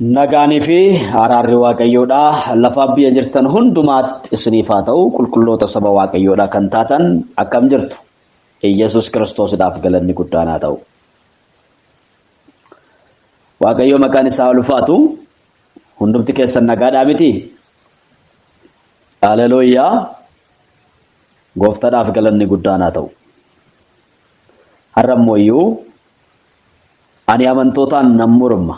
Nagaanii fi araarri Waaqayyoodhaa lafa biyya jirtan hundumaatti isiniif haa ta'u qulqulloota saba Waaqayyoodhaa kan taatan akkam jirtu Yesus Kiristoosidhaaf galanni guddaan haa ta'u. Waaqayyo maqaan isaa ulfaatu hundumti keessan nagaadhaa miti. Haleluuyaa. Gooftaadhaaf galanni guddaan haa ta'u. Har'ammoo ani amantootaan nan morma.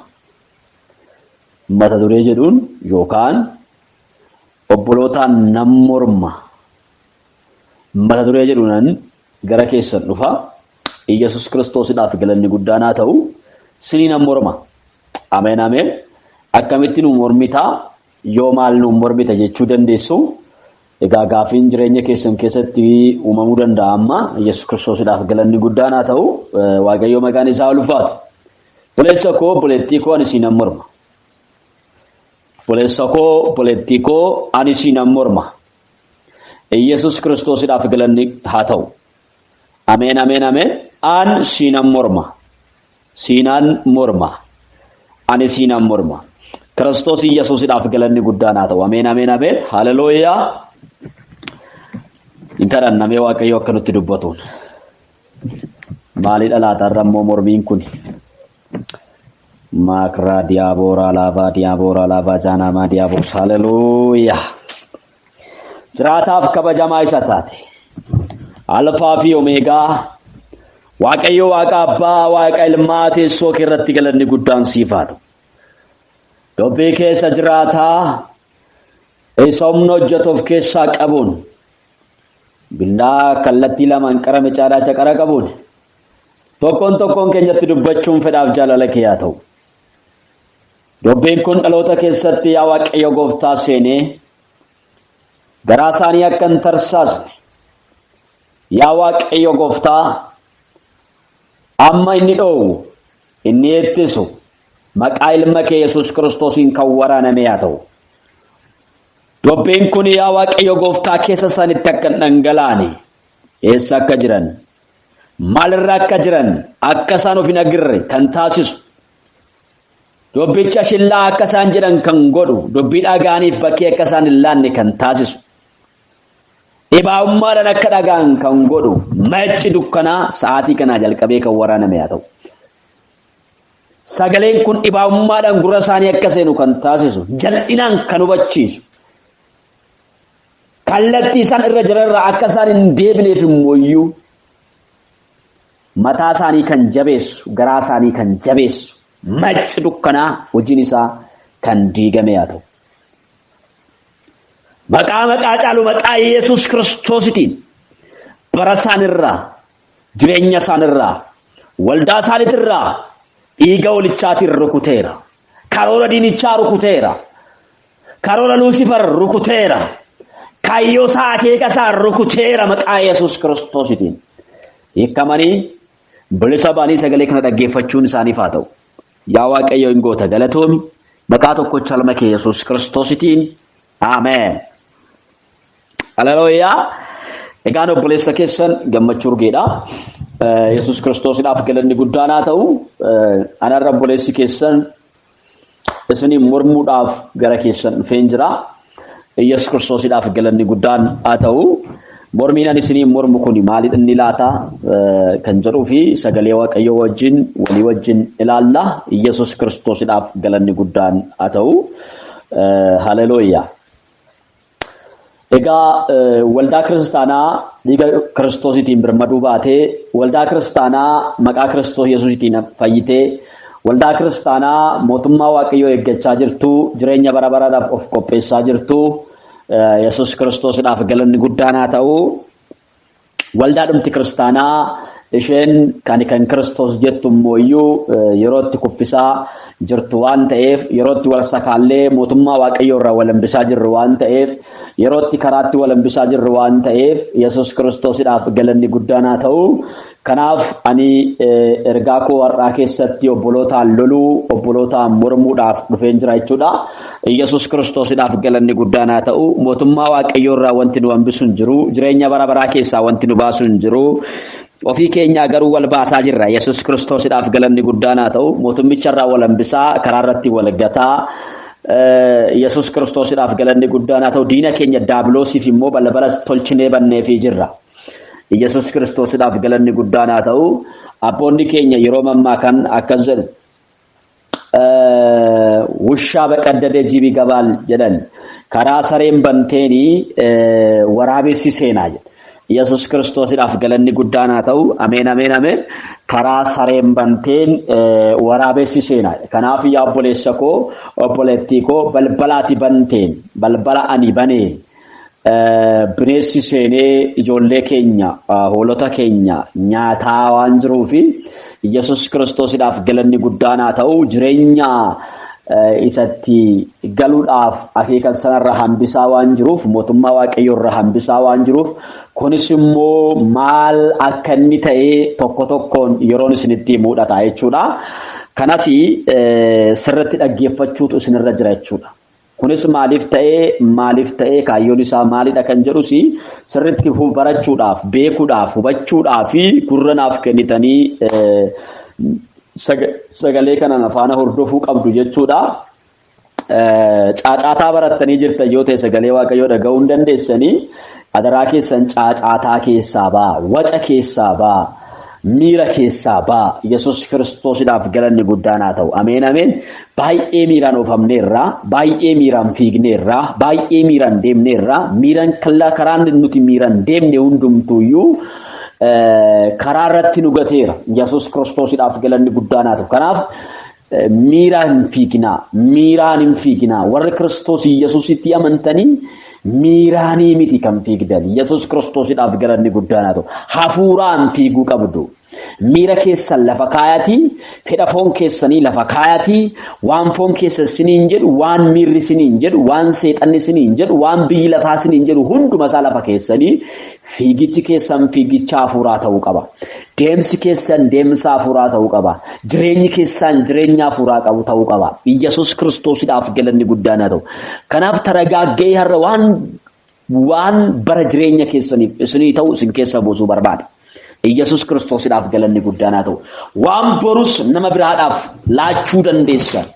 Mata duree jedhuun yookaan obbolootaan nan morma. Mata duree jedhuun gara keessan dhufa. Yesus Kiristoosidhaaf galanni guddaan haa ta'u. Sinii nan morma. Ameen ameen. Akkamitti nu mormitaa yoo maal nu mormita jechuu dandeessu. Egaa gaafiin jireenya keessan keessatti uumamuu danda'a amma Yesus Kiristoosidhaaf galanni guddaan haa ta'u. Waaqayyo maqaan isaa ulfaatu. Buleessa koo bulettii koo ani siin nan morma. Buleessa koo bulettii koo ani siin nan morma. Yesus Kiristoosidhaaf galanni haa ta'u. Ameen ameen ameen. An siinan morma. Siinan morma. Ani siinan morma. Kiristoos Yesuusidhaaf galanni guddaan haa ta'u. Ameen ameen ameen. Haleluuyaa. Intaran namee Waaqayyo akka nutti dubbatuun. Maalidha laata irrammoo mormiin kun? Makra diabora lava janamaa diabos. Haleluuyaa. Jiraataaf kabajamaa isa taate. Alfaa fi Omeegaa. Waaqayyo Waaqa Abbaa, Waaqa Ilmaa teessoo kee irratti galanni guddaan siif haa ta'u. Dubbii keessa jiraataa isa humna hojjetuuf keessaa qabuun billaa kallattii lamaan qarame caalaa isa qara qabuun tokkoon keenyatti dubbachuun fedhaaf jaalala kee haa ta'u. Dubbiin kun dhaloota keessatti yaa Waaqayyo Gooftaa seenee garaa isaanii akka hin tarsaasne yaa Waaqayyo Gooftaa amma inni dhoowwu inni eettisu maqaa ilma kee Yesus Kiristoosiin kan waraaname haa ta'u. Dubbiin kun yaa Waaqayyo Gooftaa keessa isaanitti akka hin dhangalaane eessa akka jiran maalirra akka jiran akka isaan of hin agirre kan taasisu. Dubbicha shillaa akka isaan jedhan kan godhu dubbii dhagaaniif bakkee akka isaan hin laanne kan taasisu. Dhibaa'ummaadhaan akka dhagaan kan godhu machi dukkanaa sa'aatii kanaa jalqabee kan waraaname haa ta'u. Sagaleen kun dhibaa'ummaadhaan gurra isaanii akka seenu kan taasisu jal'inaan kan hubachiisu. Kallattii isaan irra jiranirraa akka isaan hin deebineef immoo mataa isaanii kan jabeessu garaa isaanii kan jabeessu machi dukkanaa hojiin isaa kan diigame haa ta'u. Maqaa caalu maqaa Yesus Kiristoositiin bara isaanirraa jireenya isaanirraa waldaa isaaniitirraa dhiiga walichaatiin rukuteera. Karoora diinichaa rukuteera. Karoora Luusifar rukuteera. Kaayyoo isaa akeeka isaa rukuteera maqaa Yesus Kiristoositiin. Hiikamanii bilisa ba'anii sagalee kana dhaggeeffachuun isaaniif haa ta'u. Yaa Waaqayyo hin goota galatoomi maqaa tokkocha ilma kee Yesus Kiristoositiin. Ameen. Haleluuyaa. Egaan obboleessa keessan gammachuu urgeedha. Yesus Kiristoosidhaaf galanni guddaan haa ta'u. Anarra obboleessi keessan isinii mormuudhaaf gara keessan dhufeen jira. Yesus Kiristoosidhaaf galanni guddaan haa ta'u. Mormiin ani isinii mormu kun maalidha inni laata kan jedhuu fi sagalee Waaqayyoo wajjin walii wajjin ilaalla. Yesus Kiristoosidhaaf galanni guddaan haa ta'u. Haleluuyaa. Egaa waldaa kiristaanaa dhiiga Kiristoositiin birmaduu baatee waldaa kiristaanaa maqaa Kiristoos Yesuusitiin fayyitee waldaa kiristaanaa mootummaa Waaqayyoo eeggachaa jirtu jireenya bara baraadhaaf of qopheessaa jirtu Yesus Kiristoosidhaaf galanni guddaan haa ta'u. Waldaadhumti kiristaanaa isheen kan Kiristoos jettu immoo yeroo itti kuffisaa jirtu waan ta'eef yeroo itti wal sakaallee mootummaa Waaqayyoo irraa wal hambisaa jirru waan ta'eef yeroo itti karaatti wal hambisaa jirru waan ta'eef Yesus Kiristoosidhaaf galanni guddaan haa ta'u. Kanaaf ani ergaa koo har'aa keessatti obbolootaan loluu obbolootaan mormuudhaaf dhufeen jira jechuudha. Yesus Kiristoosidhaaf galanni guddaan haa ta'u. Mootummaa Waaqayyoo irraa wanti nu hambisu hin jiru. Jireenya bara baraa keessaa wanti nu baasu hin jiru. ofii keenya garuu wal baasaa jirra. Yesuus Kiristoosidhaaf galanni guddaan haa ta'u. Mootummicharraa wal hambisaa karaa irratti wal gataa. Yesuus Kiristoosidhaaf galanni guddaan haa ta'u. Diina keenya daabiloosiif immoo balbala tolchinee banneefii jirra. Yesuus Kiristoosidhaaf galanni guddaan haa ta'u. Abboonni keenya yeroo ammaa kan akkas jedhu wushaa baqaddadee jibi gabaal jedhan karaa sareen banteeni waraabessi seenaa jedha. Yesuus Kiristoosidhaaf galanni guddaan haa ta'u. Ameen ameen ameen. Karaa sareen banteen waraabessi seenaa. Kanaaf yaa obboleessa koo obboleettii koo balbalaati banteen balbala ani baneen bineensi seenee ijoollee keenya hoolota keenya nyaataa waan jiruufi Yesuus Kiristoosidhaaf galanni guddaan haa ta'u. Jireenya isatti galuudhaaf akeekan sanarra hambisaa waan jiruuf mootummaa waaqayyoorra hambisaa waan jiruuf kunis immoo maal akka inni ta'ee tokko tokkoon yeroon isinitti himuudha jechuudha. Kanas sirriitti dhaggeeffachuutu isinirra jira jechuudha. Kunis maaliif ta'ee kaayyoon isaa maalidha kan jedhus sirriitti barachuudhaaf beekuudhaaf hubachuudhaaf gurranaaf kennitanii sagalee kana afaana hordofuu qabdu jechuudha. Caacaataa barattanii jirtan yoo ta'e sagalee waaqayyoo dhaga'uu hin dandeessanii adaraa keessan caacaataa keessaa baa, waca keessaa baa, miira keessaa baa. Yesuus Kiristoosidhaaf galanni guddaan haa ta'u. Ameen ameen. Baay'ee miiraan oofamneerra, baay'ee miiraan fiigneerra, baay'ee miiraan deemneerra, miiraan karaan nuti miiraan deemne hundumtuuyyuu karaa irratti nu gateera. Yesuus Kiristoosidhaaf galanni guddaan haa ta'u. Kanaaf miiraan hin fiiginaa. Warri Kiristoos Yesuusitti amantanii miiraanii miti kan fiigdan. Yesuus Kiristoosidhaaf galanni guddaan haa ta'u. Hafuuraan fiiguu qabdu. Miira keessan lafa kaayatii, fedha foon keessanii lafa kaayatii, waan foon keessa siniin jedhu, waan miirri siniin jedhu, waan seexanni siniin jedhu, waan biyyi lafaa siniin jedhu hunduma isaa lafa keessanii fiigichi keessan fiigicha hafuuraa ta'uu qaba. Deemsi keessan deemsa hafuuraa ta'uu qaba. Jireenyi keessan jireenya hafuuraa qabu ta'uu qaba. Yesuus Kiristoosidhaaf galanni guddaan haa ta'u. Kanaaf taragaaggee har'a waan bara jireenya keessaniif isinii ta'u isin keessa buusuu barbaada. Yesuus Kiristoosidhaaf galanni guddaan haa ta'u. Waan borus nama biraadhaaf laachuu dandeessan.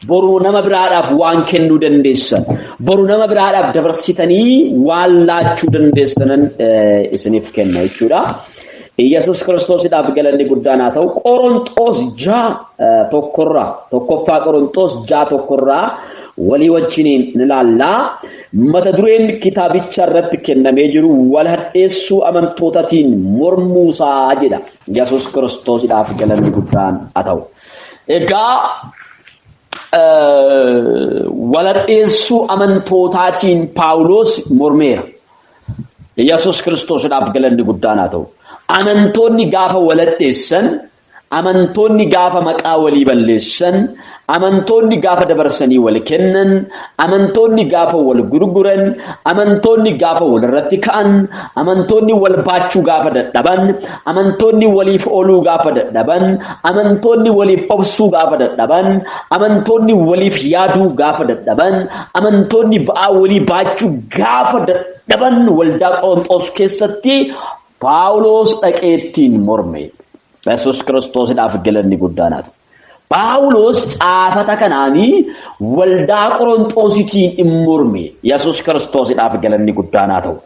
Boru nama biraadhaaf waan kennuu dandeessan. Boru nama biraadhaaf dabarsitanii waan laachuu dandeessanan isiniif kenna jechuudha. Yesuus Kiristoosidhaaf galanni guddaan haa ta'u. Qorontos 6:1 Qorontos 6:1 walii wajjiniin ni ilaallaa. Mata dureen kitaabicha irratti kennamee jiru wal hadheessuu amantootatiin mormuusaa jedha. Yesuus Kiristoosidhaaf galanni guddaan haa ta'u. Egaa wal hadheessuu amantootaatiin Paawulos mormeera. Yesuus Kiristoosidhaaf galanni guddaan haa ta'u. Amantoonni gaafa wal hadheessan, amantoonni gaafa maqaa walii balleessan, amantoonni gaafa dabarsanii wal kennan, amantoonni gaafa wal gurguran, amantoonni gaafa wal irratti ka'an, amantoonni wal baachuu gaafa dadhaban, amantoonni waliif ooluu gaafa dadhaban, amantoonni waliif obsuu gaafa dadhaban, amantoonni waliif yaaduu gaafa dadhaban, amantoonni ba'aa walii baachuu gaafa dadhaban waldaa Qorontos keessatti Paawulos dhaqeettiin morme. Yesuus Kiristoosidhaaf galanni guddaan haa ta'u. Paawulos caafata kanaanii waldaa Qorontositiin hin morme. Yesuus Kiristoosidhaaf galanni guddaan haa ta'u.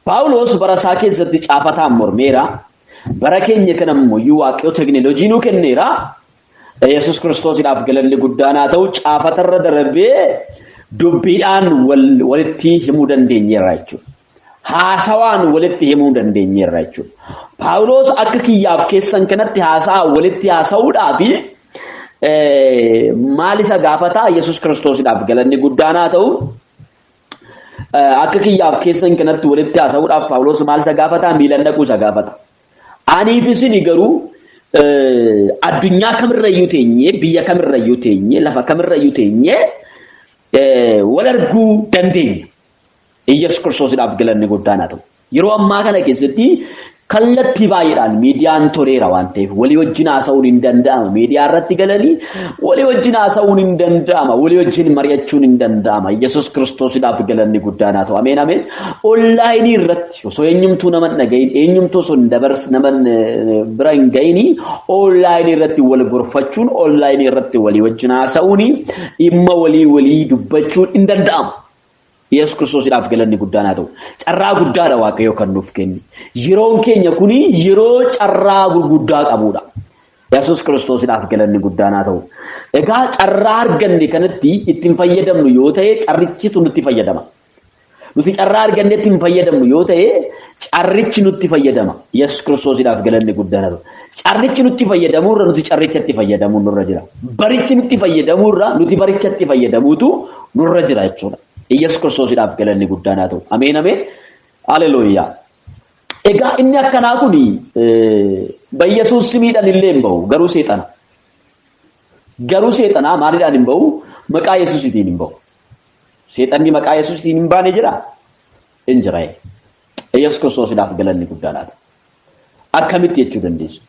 Paawulos bara isaa keessatti caafataan mormeera. Bara keenya kana immoo waaqayyo teknooloojii nuu kenneera. Yesuus Kiristoosidhaaf galanni guddaan haa ta'u. Caafatarra darbee dubbiidhaan walitti himuu dandeenyeerra jechuudha. Haasawaan walitti himuu dandeenyeerra jechuudha. Paawulos akka kiyyaaf keessan kanatti haasaa walitti haasa'uudhaaf maal isa gaafata? Yesuus Kiristoosidhaaf galanni guddaan haa ta'u. Akka kiyyaaf keessan kanatti walitti haasa'uudhaaf Paawulos maal isa gaafata? Miilan dhaquu isa gaafata. Aniif isin garuu addunyaa kamirrayyuu teenye, biyya kamirrayyuu teenye, lafa kamirrayyuu teenye wal arguu dandeenya. Yesuus Kiristoosidhaaf galanni guddaan haa ta'u. Yeroo ammaa kana keessatti kallattii baay'eedhaan miidiyaan toleera waan ta'eef walii wajjin haasa'uun hin danda'ama. Miidiyaa irratti galanii walii wajjin haasa'uun hin danda'ama. Walii wajjin mari'achuun hin danda'ama. Yesuus Kiristoosiidhaaf galanni guddaan haa ta'u. Ameen ameen. Onlaayinii irratti osoo eenyumtuu nama hin dhagahin eenyumtuu osoo hin dabarsi nama bira hin gahini onlaayinii irratti wal gorfachuun onlaayinii irratti walii wajjin haasa'uun dhimma walii dubbachuun hin danda'amu. Yesuus Kiristoosiidhaaf galanni guddaan haa ta'u. Carraa guddaadha Waaqayyo kan nuuf kenni. Yeroon keenya kuni yeroo carraa gurguddaa qabudha. Yesuus Kiristoosiidhaaf galanni guddaan haa ta'u. Egaa carraa arganne kanatti ittiin fayyadamnu yoo ta'e carrichitu nutti fayyadama. Nuti carraa arganne ittiin fayyadamnu yoo ta'e carrichi nutti fayyadama. Yesuus Kiristoosiidhaaf galanni guddaan haa ta'u. Carrichi nutti fayyadamuurra nuti carrichatti fayyadamuun nurra jira. Barichi nutti fayyadamuurra nuti barichatti fayyadamuutu nurra jira jechuudha. Yesuus Kiristoosiidhaaf galanni guddaan haa ta'u. Ameen ameen. Haleluuyaa. Egaa inni akkanaa kuni Yesuus miidhaan illee hin bahu garuu seexana. Garuu seexanaa maaliidhaan hin bahu? Maqaa Yesuusiitiin hin bahu. Seexanni maqaa Yesuusiitiin hin baane jira? Hin jira. Yesuus Kiristoosiidhaaf galanni guddaan haa ta'u. Akkamitti jechuu dandeessu?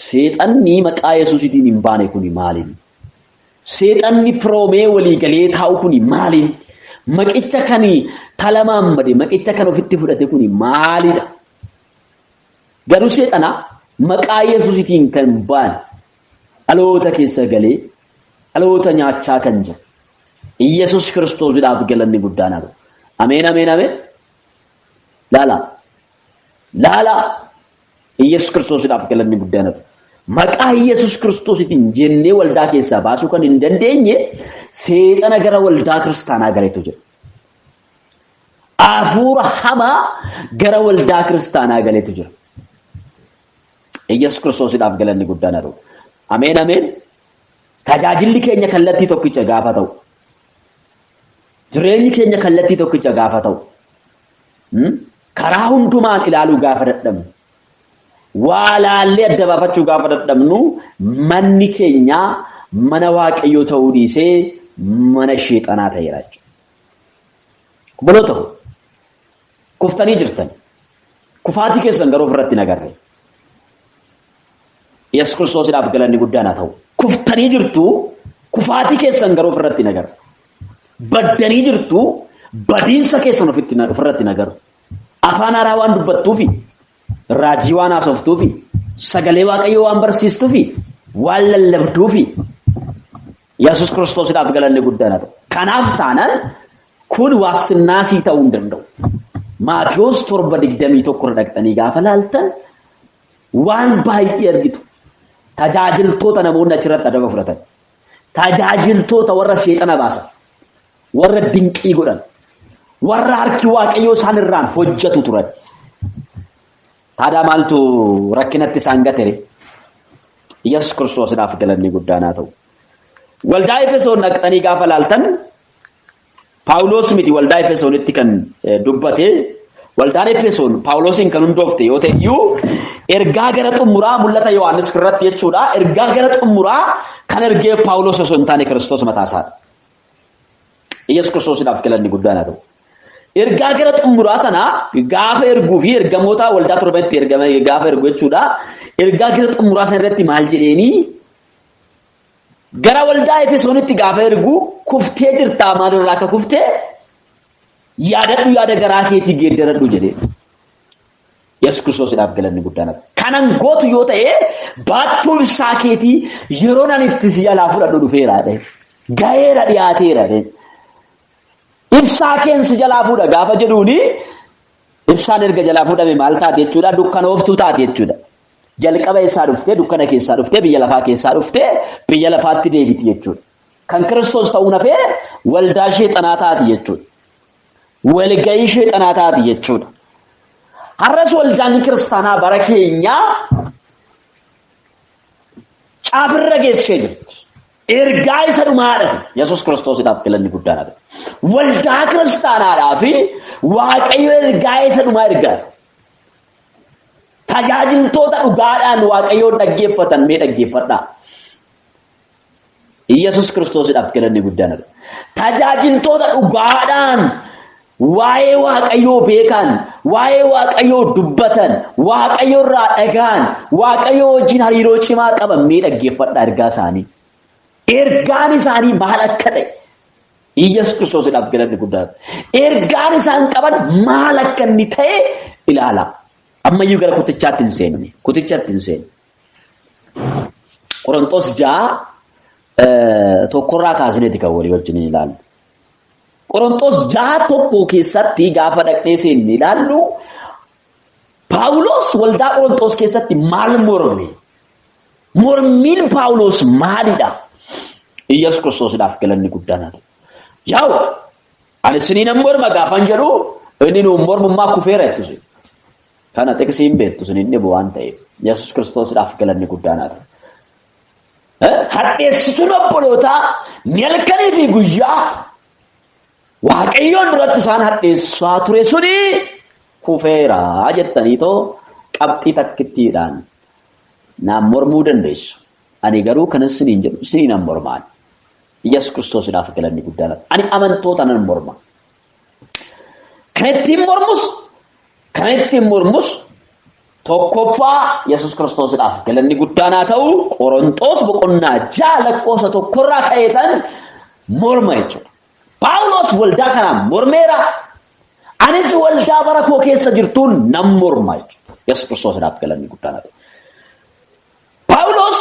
Seexanni maqaa Yesuusiitiin hin baane kuni maaliin? Seexanni firoomee walii galee taa'u kuni maaliin? Maqicha kan talamaan bade maqicha kan ofitti fudhate kuni maalidha? Garuu seexana maqaa Yesuusiitiin kan baan dhaloota keessa galee dhaloota nyaachaa kan jiru. Yesuus Kiristoosiidhaaf galanni guddaan haa ta'u. Ameen ameen ameen. Laala. Yesuus Kiristoosiidhaaf galanni guddaan haa ta'u. Maqaa Yesuus Kiristoosiitiin jennee waldaa keessaa baasuu kan hin dandeenye seexana gara waldaa kiristaanaa galeetu jira. Hafuura hamaa gara waldaa kiristaanaa galeetu jira. Yesuus Kiristoosiidhaaf galanni guddaan haa ta'u. Ameen ameen. Tajaajilli keenya kallattii tokkicha gaafa ta'u. Jireenyi keenya kallattii tokkicha gaafa ta'u. Karaa hundumaan ilaaluu gaafa dadhabnu. Waa laallee adda baafachuu gaafa dadhabnu manni keenya mana Waaqayyoo ta'uu dhiisee mana sheexanaa ta'eera jechuudha. Obboloota kuftanii jirtan. Kufaatii keessan garuu ofirratti hin agarre. Yesuus Kiristoosiidhaaf galanni guddaan haa ta'u. Kuftanii jirtu kufaatii keessan garuu ofirratti hin agarre. Baddanii jirtu badiinsa keessan ofirratti hin agarre. Afaan haaraa waan dubbattuufi raajii waan haasoftuufi sagalee Waaqayyoo waan barsiistuufi waan lallabduufi Yesuus Kiristoosiidhaaf galanni guddaan haa ta'u. Kanaaf taanaan kun waastinnaa sii ta'uu hin danda'u. Maatiyos 7:21 dhaqxanii gaafa laaltan waan baay'ee argitu. Tajaajiltoota namoonni achirratti adaba fudhatan. Tajaajiltoota warra sheexana baasan. Warra dinqii godhan. Warra harki Waaqayyoo isaan irraan hojjetu turan. Tadaa maaltu rakkinatti isaan gatere? Yesuus Kiristoosiidhaaf galanni guddaan haa ta'u. Waldaa Efesoon dhaqxanii gaafa laaltan Paawulos miti waldaa Efesoonitti kan dubbate. Waldaan Efesoon Paawulosiin kan hundoofte yoo ta'e iyyuu ergaa gara xumuraa mul'ata Yohaannis irratti jechuudha. Ergaa gara xumuraa kan ergee Paawulos osoo hin taane Kiristoos mataa isaadha. Yesuus Kiristoosiidhaaf galanni guddaan haa ta'u. Ergaa gara xumuraa sana gaafa erguu fi ergamoota waldaa torbatti gaafa ergu jechuudha. Ergaa gara xumuraa sana irratti maal jedheeni gara waldaa Efesoonitti gaafa ergu kuftee jirtaa maalirraa akka kuftee yaadadhu yaada garaa keetii geeddaradhu jedhee. Yesuus Kiristoosiidhaaf galanni guddaan haa ta'u. Kanan gootu yoo ta'e baattuu ibsaa keetii yeroo nan itti si jalaa fudhadhu dhufeera. Gaheera dhiyaateera. Ibsaa keensi jalaa fuudha gaafa jedhuuni ibsaan erga jalaa fuudhame maal taate jechuudha? Dukkanooftuu taate jechuudha. Jalqaba isaa dhuftee dukkana keessaa dhuftee biyya lafaa keessaa dhuftee biyya lafaatti deebiti jechuudha. Kan Kiristoos ta'uu nafee waldaa sheexanaa taati jechuudha. Walgahii sheexanaa taati jechuudha. Har'as waldaan kiristaanaa bara keenyaa caafirra geessee jirti. Ergaa isa dhumaadha. Yesuus Kiristoosiidhaaf galanni guddaan haa ta'u. Waldaa kiristaanaadhaa fi Waaqayyo ergaa isa dhumaa ergaa. Tajaajiltoota dhugaadhaan Waaqayyoon dhaggeeffatan mee dhaggeeffadhaa. Yesuus Kiristoosiidhaaf galanni guddaan haa ta'u. Tajaajiltoota dhugaadhaan waa'ee Waaqayyoo beekan, waa'ee Waaqayyoo dubbatan, Waaqayyoo irraa dhagaan, Waaqayyoo wajjin hariiroo cimaa qaban mee dhaggeeffadhaa ergaa isaanii. Ergaan isaanii maal akka ta'e Yesuus Kiristoosiidhaaf galanni guddaadha. Ergaan isaan qaban maal akka inni ta'e ilaala. Ammayyuu gara kutichaatti hin seenne. Qorontos 6 tokkorraa kaasineeti kan walii wajjin ilaallu. Qorontos 6:1 keessatti gaafa dhaqnee seenne ilaallu Paawulos waldaa Qorontos keessatti maal morme? Mormiin Paawulos maalidha? Yesuus Kiristoosiidhaaf galanni guddaadha. Yaa'u ani isiniin morma gaafan jedhu inni nu mormummaa kufeera jettusi. Kana teksiin beektu isiniin dhibu waan ta'eef Yesuus Kiristoosiidhaaf galanni guddaadha. Hadheessituun obbolootaa halkanii fi guyyaa Waaqayyoon duratti isaan hadheessaa ture suni kufeera jettaniitoo qabxii takkittiidhaan naan mormuu dandeessu. Ani garuu kan isiniin jedhu isiniin mormaan. Yesuus Kiristoosiidhaaf galanni guddaadha. Ani amantoota nan morma. Kan ittiin mormus tokkoffaa Yesuus Kiristoosiidhaaf galanni guddaan haa ta'u Qorontos boqonnaa 6:1 ka'eetan morma jechuudha. Paawulos waldaa kanaan mormeera. Anis waldaa bara koo keessa jirtuun nan morma jechuudha. Yesuus Kiristoosiidhaaf galanni guddaan haa ta'u. Paawulos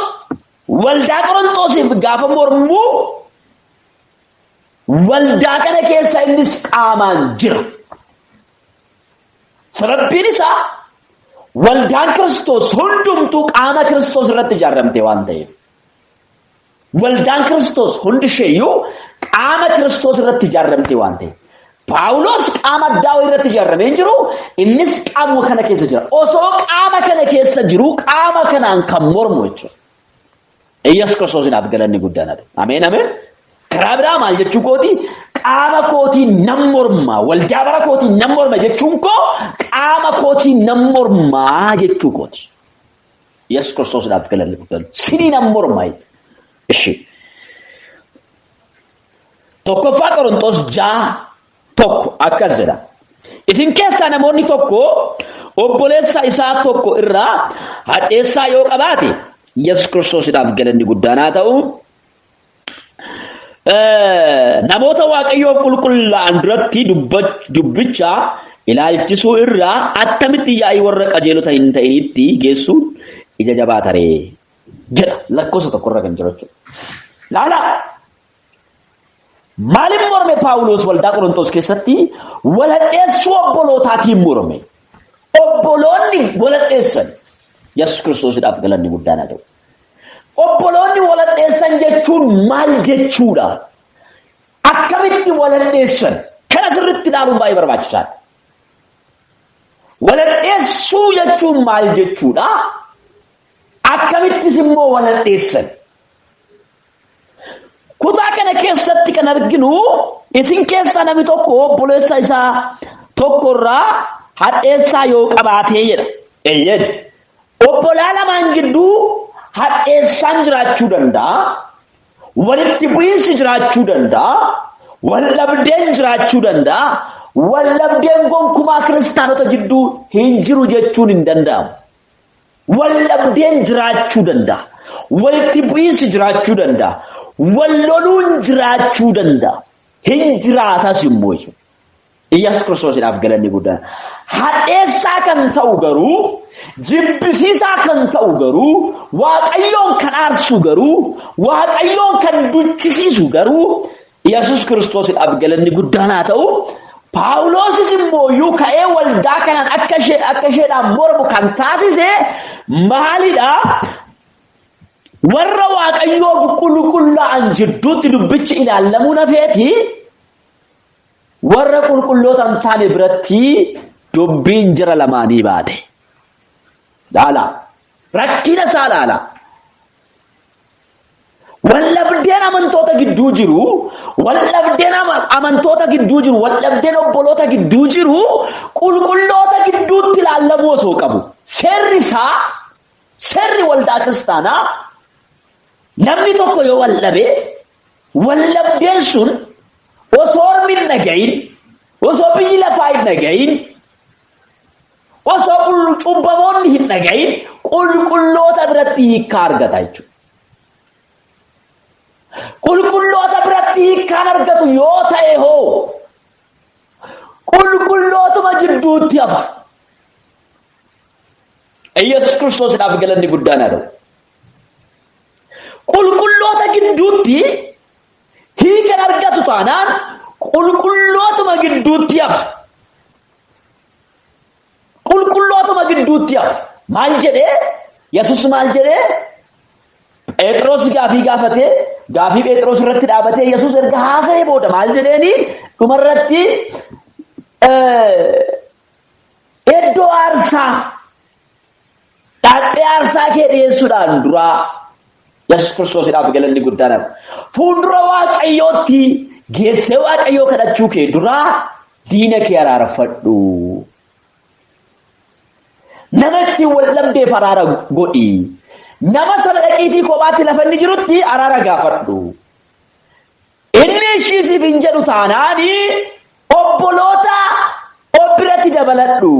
waldaa Qorontosiif gaafa mormu waldaa kana keessa innis qaamaan jira. Sababbiin isaa waldaan Kiristoos hundumtuu qaama Kiristoos irratti ijaaramte waan ta'eef. Waldaan Kiristoos hundi isheeyyuu qaama Kiristoos irratti ijaaramte waan ta'eef. Paawulos qaama addaa irratti ijaaramee jiru, innis qaama kana keessa jira. Osoo qaama kana keessa jiru qaama kanaan kan mormu jechuudha. Yesuus Kiristoosiidhaaf galanni guddaadha. Ameen ameen. Karaa biraa maal jechuu kooti? Qaama kootiin nan morma, waldaa bara kootiin nan morma jechuun koo qaama kootiin nan morma jechuu kooti. Yesuus Kiristoosiidhaaf galanni guddaadha. Sinii nan morma. Ishi. Tokkoffaa Qorontos 6:1 akkas jedha. Isin keessaa namoonni tokko obboleessa isaa tokko irraa hadheessaa yoo qabaate Yesuus Kiristoosiidhaaf galanni guddaan haa ta'u. Namoota Waaqayyoo qulqullaa'an duratti dubbicha ilaalchisuu irraa attamitti yaa'ii warra qajeelota hin ta'initti geessuun ija jabaa taree jedha. Lakkoofsa tokkorra kan jiru jechuudha. Laala maaliin morme Paawulos waldaa Qorontos keessatti waladheessuu obbolootaatiin morme. Obboloonni waladheessan Yesuus Kiristoosiidhaaf galanni guddaan haa ta'u. Obboloonni waladheessan jechuun maal jechuudha? Akkamitti waladheessan? Kana sirriitti ilaaluun baay'ee barbaachisaadha. Waladheessuu jechuun maal jechuudha? Akkamittis immoo waladheessan? Kutaa kana keessatti kan arginu isin keessaa namni tokko obboleessa isaa tokkorraa hadheessaa yoo qabaatee jedha. Eeyyee. Obbolaa lamaan gidduu hadheessaan jiraachuu danda'a. Walitti bu'iinsi jiraachuu danda'a. Wallabdeen jiraachuu danda'a. Wallabdeen gonkumaa kiristaanota gidduu hin jiru jechuun hin danda'amu. Wallabdeen jiraachuu danda'a. Walitti bu'iinsi jiraachuu danda'a. Walloluun jiraachuu danda'a. Hin jiraatas immoo jechuudha. Yesuus Kiristoosiidhaaf galanni guddaan. Hadheessaa kan ta'u garuu jibbisiisaa kan ta'u garuu Waaqayyoon kan aarsu garuu Waaqayyoon kan duchisiisu garuu Yesuus Kiristoosiidhaaf galanni guddaan haa ta'u. Paawulosis immoo ka'ee waldaa kanaan akka isheedhaan mormu kan taasise maalidha? Warra Waaqayyoof qulqullaa'an jidduutti dubbichi ilaalamuu nafeeti. Warra qulqulloota hin taane biratti dubbiin jara lamaanii baate. Laala. Rakkina isaa laala. Wallabdeen amantoota gidduu jiru, wallabdeen amantoota gidduu jiru, wallabdeen obboloota gidduu jiru, qulqulloota gidduutti ilaalamuu osoo qabu. Seerri waldaa kiristaanaa namni tokko yoo wallabe, wallabdeen sun osoo hin dhagahin, osoo biyyi lafaa hin dhagayin, osoo cubbamoonni hin dhagayin qulqulloota biratti hiikkaa argata jechuudha. Qulqulloota biratti hiikkaan argatu yoo ta'e hoo qulqullootuma jidduutti hafa. Yesus Kiristoosiidhaaf galanni guddaan haa ta'u. Qulqulloota gidduutti hiikan argatu taanaan qulqullootuma gidduutti hafa. Qulqullootuma gidduutti hafa. Maal jedhee? Yesus maal jedhee? Phexros gaafii gaafatee, gaafii Phexros irratti dhaabatee Yesus erga haasa'ee booda maal jedheeni? Dhumarratti iddoo aarsaa dhaadhee aarsaa kee dhiyeessuudhaan duraa Yesus Kiristoosiidhaaf galanni guddaan haa ta'u. Fuuldura Waaqayyootti geessee Waaqayyoo kadhachuu kee duraa diina kee araarfadhu. Nama ittiin wal dhabdeef araara godhi. Nama sana dhaqiitii kophaatti lafa inni jirutti araara gaafadhu. Inni ishiisiif hin jedhu taanaani obboloota biratti dabaladhu.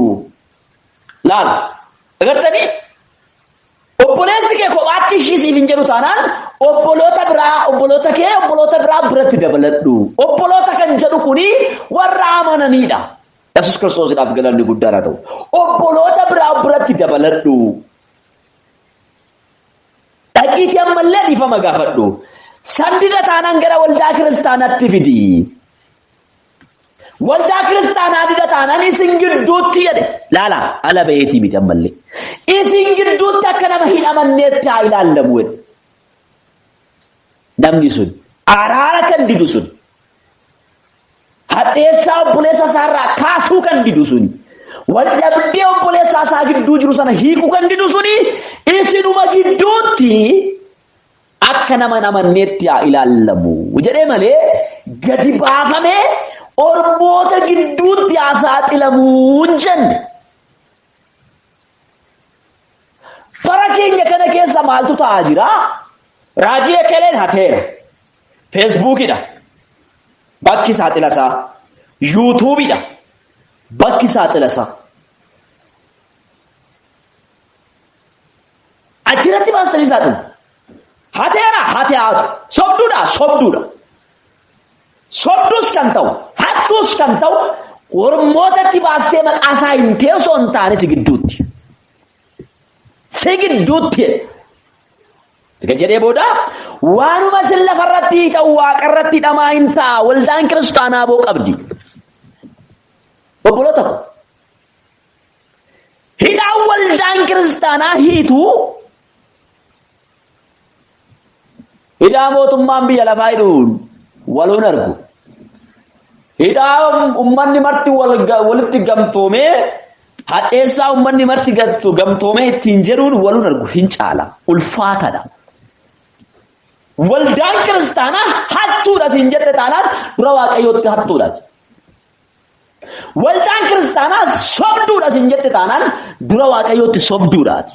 Laal agartanii obboleessi kee kophaatti ishiisiif hin jedhu taanaan obboloota biraa biratti dabaladhu. Obboloota kan jedhu kuni warra amananiidha. Yesus Kiristoosiidhaaf galanni guddaan haa ta'u. Obboloota biraa biratti dabaladhu. Dhaqiitii ammallee dhiifama gaafadhu. Sandida taanaan gara waldaa kiristaanaatti fidi. Waldaa kiristaanaa dida taanaan isin gidduutti jedhe. Laala ala ba'eetii miti ammallee. Isin gidduutti akka nama hin amanneetti haa ilaallamu. Namni sun araara kan didu sun. Hadheessaa obboleessa isaarraa kaasuu kan didu suni. Waldhabdee obboleessa isaa gidduu jiru sana hiikuu kan didu suni isinuma gidduutti akka nama hin amanneetti haa ilaallamu jedhee malee gadi baafamee ormoota gidduutti haa saaxilamuu hin jenne. Bara keenya kana keessa maaltu ta'aa jira? Raajii ekeleen hateera. Feesbuukidha. Bakki saaxila isaa. Yuutuubidha. Bakki saaxila isaa. Achirratti baastanii saaxiltu. Hateera hateera. Sobduudha. Sobdus kan ta'u, hattus kan ta'u, ormootatti baastee maqaa isaa hin teessoo hin taane si gidduutti. Si gidduutti. Egaa jedhee booda waanuma sin lafarratti ta'u waaqarratti dhamaa hin ta'a waldaan kiristaanaa boo qabdi. Obboloota ko. Hidhaan waldaan kiristaanaa hiitu hidhaa mootummaan biyya lafaa hidhuun waloon argu. Hidhaa ummanni marti walitti gamtoomee hadheessaa ummanni marti gamtoomee ittiin jedhuun waloon argu hin caala. Ulfaatadha. Waldaan kiristaanaa hattuudha siin jette taanaan dura Waaqayyootti hattuudha. Waldaan kiristaanaa sobduudha siin jette taanaan dura Waaqayyootti sobduudhaati.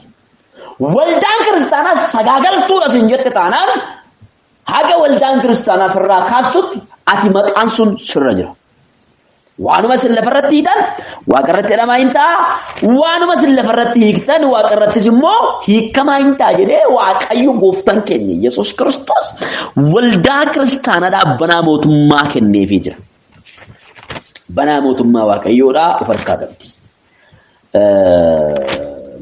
Waldaan kiristaanaa sagaagaltuudha siin jette taanaan haga waldaan kiristaanaa sirraa kaastutti ati maqaan sun sirra jira. Waanuma sin lafarratti hiitan waaqarratti hidhamaa hin ta'a. Waanuma sin lafarratti hiiktan waaqarrattis immoo hiikamaa hin ta'a jedhee Waaqayyo gooftaan keenya Yesus Kiristoos waldaa kiristaanaadhaaf banaa mootummaa kenneefii jira. Banaa mootummaa Waaqayyoodhaa of harkaa qabdi.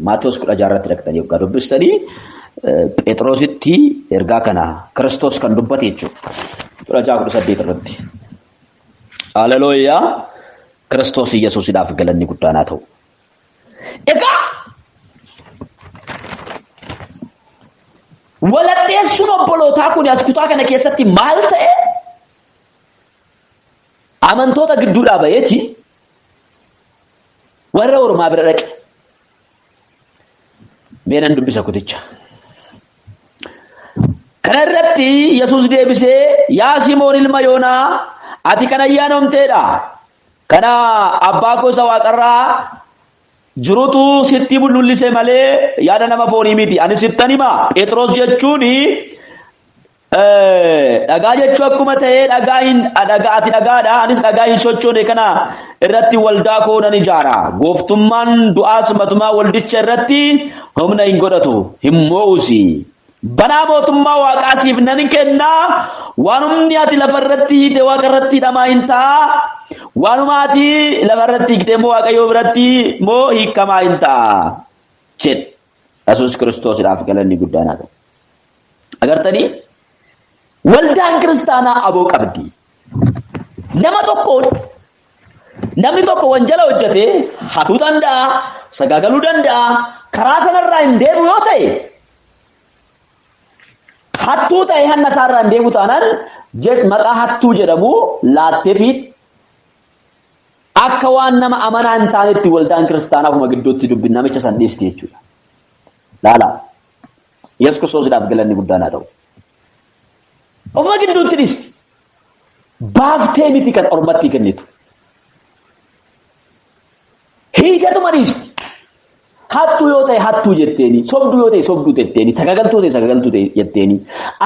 Maatewos 16 irratti dhaqxanii yookaan dubbistanii Phexrositti ergaa kana Kiristoos kan dubbate jechuudha. 16 irratti. Haleluuyaa. Kiristoos Yesuusidhaaf galanni guddaan haa ta'u. Egaa waladheessuun obbolootaa kun as kutaa kana keessatti maal ta'e? Amantoota gidduudhaa bayeeti warra ormaa bira dhaqe. Beenan dubbisa kuticha. Kana irratti Yesuus deebisee yaa Simoon ilma Yoonaa ati kana ayyaanamteedha. Kana abbaa gosa waaqarraa jirutu sitti mul'ise malee yaada nama foonii miti. Ani sittan hima. Phexros jechuun dhagaa jechuu akkuma ta'ee dhagaati dhagaadha anis dhagaa hin sochoone kana irratti waldaa koo nan ijaara gooftummaan du'aas matumaa waldicha irratti humna hin godhatu hin moo'usi banaa mootummaa waaqaasiif nan kenna waanumni ati lafarratti hiite waaqa irratti hidhamaa hin ta'a waanuma ati lafarratti hiite immoo waaqayyoo biratti moo hiikamaa hin ta'a jedhe Yesuus Kiristoosiidhaaf galanni guddaan haa ta'u agartanii waldaan kiristaanaa aboo qabdi namni tokko wanjala hojjete hatuu danda'a sagaagaluu danda'a karaa sanarraa hin deemu yoo ta'e hattuu ta'e hanna isaarraa hin deemu taanaan maqaa hattuu jedhamu laatteefiit akka waan nama amanaa hin taanetti waldaan kiristaanaa ofuma gidduutti dubbin namicha san dhiisti jechuudha laala Yesuus Kiristoosiidhaaf galanni guddaan haa ta'u ofuma gidduutti dhiisti baaftee miti kan ormatti kennitu hiitetuma dhiisti hattuu yoo ta'e hattuu jetteeni sobduu yoo ta'e sobduu jetteeni sagagaltuu ta'e sagagaltuu jetteeni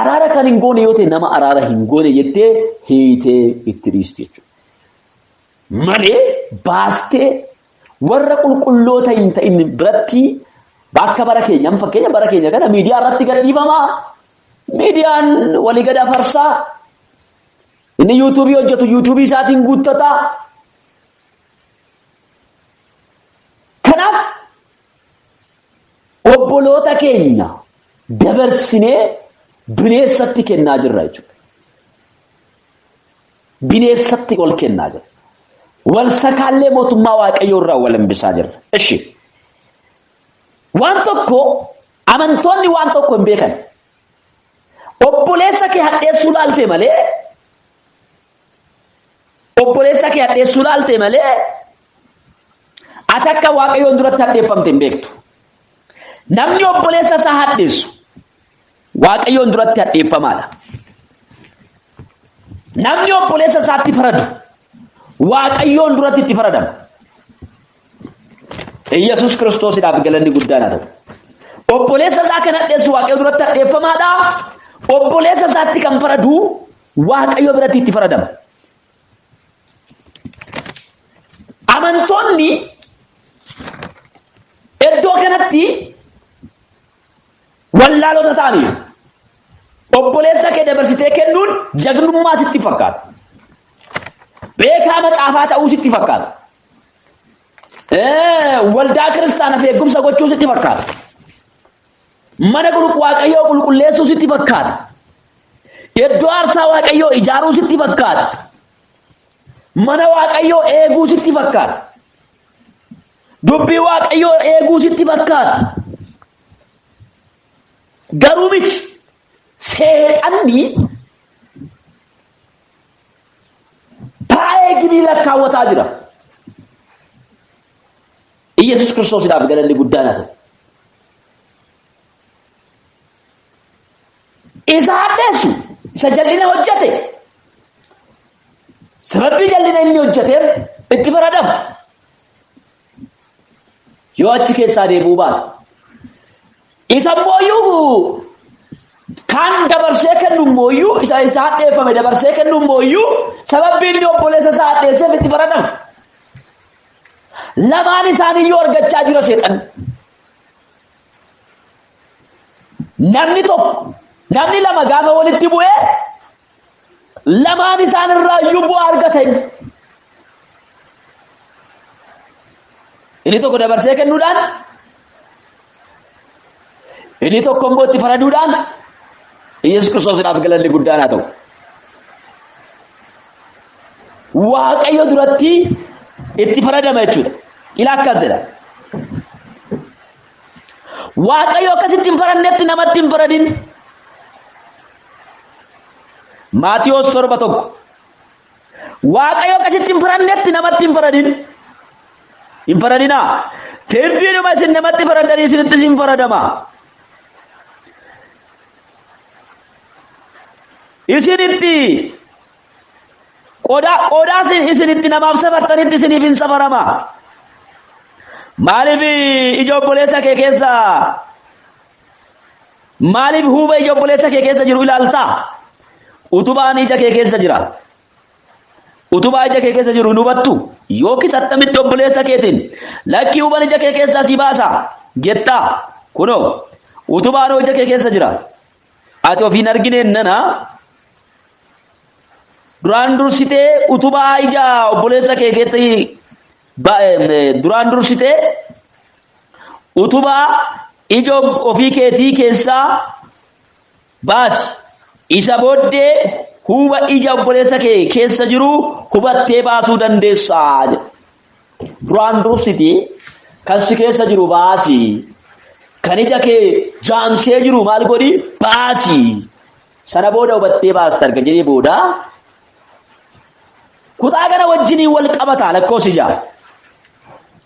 araara kan hin goone yoo ta'e nama araara hin goone jettee hiitee itti dhiisti jechuudha malee baastee warra qulqulloota hin ta'in biratti bakka bara keenya fakkeenya bara keenya kana miidiyaa irratti gadhiifamaa miidiyaan walii gad afarsaa inni yuutuubii hojjetu yuutuubii isaatiin guuttata kanaaf obboloota keenya dabarsinee bineensatti kennaa jirra jechuudha bineensatti ol kennaa jirra wal sakaallee mootummaa waaqayyoo irraa wal hambisaa jirra ishi waan tokko amantoonni waan tokko hin beekan obboleessa kee hadheessuu laalte malee ati akka waaqayyoon duratti hadheeffamte hin beektu namni obboleessa isaa hadheessu waaqayyoon duratti hadheeffamaadha namni obboleessa isaatti faradu waaqayyoon duratti itti faradama Yesuus Kiristoosiidhaaf galanni guddaan haa ta'u obboleessa isaa kan hadheessu waaqayyo duratti hadheeffamaadha obboleessa isaatti kan faradu waaqayyo biratti itti faradama amantoonni iddoo kanatti wallaalota ta'anii obboleessa kee dabarsitee kennuun jagnummaa sitti fakkaata beekaa macaafaa ta'uu sitti fakkaata waldaa kiristaanaaf eegumsa gochuu sitti fakkaata mana waaqayyoo qulqulleessuu sitti fakkaata iddoo aarsaa waaqayyoo ijaaruu sitti fakkaata mana waaqayyoo eeguu sitti fakkaata dubbii waaqayyoo eeguu sitti fakkaata garuu miti seexanni taa'ee gibii lakkaawwataa jira Yesuus Kiristoosiidhaaf galanni guddaan haa ta'u isa hadheessu isa jallina hojjete sababii jallina inni hojjeteef itti faradama yoo achi keessaa deebi'uu baate isa mooyyuu kan dabarsee kennu mooyyuu isa hadheeffame dabarsee kennu mooyyuu sababii inni obboleessa isaa hadheesseef itti faradama lamaan isaaniiyyuu argachaa jira seexan namni lama gaafa walitti bu'ee lamaan isaanirraa iyyuu bu'aa argatan inni tokko dabarsee kennuudhaan inni tokko immoo itti faraduudhaan Yesuus Kiristoosiidhaaf galanni guddaan haa ta'u waaqayyo duratti itti faradama jechuudha ila akkas jedha waaqayyo akkasitti hin farannetti namatti hin faradin Maatiyos 7:1 waaqayyo akkasitti hin farannetti namatti hin faradinaa firdiinuma isin namatti faradanii isinitti hin faradama isinitti qodaa isinitti namaaf safartanitti isiniif hin safarama maaliif ija obboleessa kee keessa maaliif huuba ija obboleessa kee keessa jiru ilaalta utubaan ija kee keessa jira. Utubaa ija kee keessa jiru hin hubattu yookiis attamitti obboleessa keetiin lakkii huban ija kee keessaa si baasa jettaa kunoo utubaan ija kee keessa jira. Ati ofiin argineen nana duraan dursitee utubaa ija obboleessa kee keetti duraan dursitee utubaa ija ofii keetii keessaa baasi. Isa booddee huba ija obboleessa kee keessa jiru hubattee baasuu dandeessa. Duraan dursiti kan si keessa jiru baasi. Kan ija kee jaamsee jiru maal godhi baasi. Sana booda hubattee baasta arga jedhee booda kutaa kana wajjiniin wal qabata lakkoofsi ija.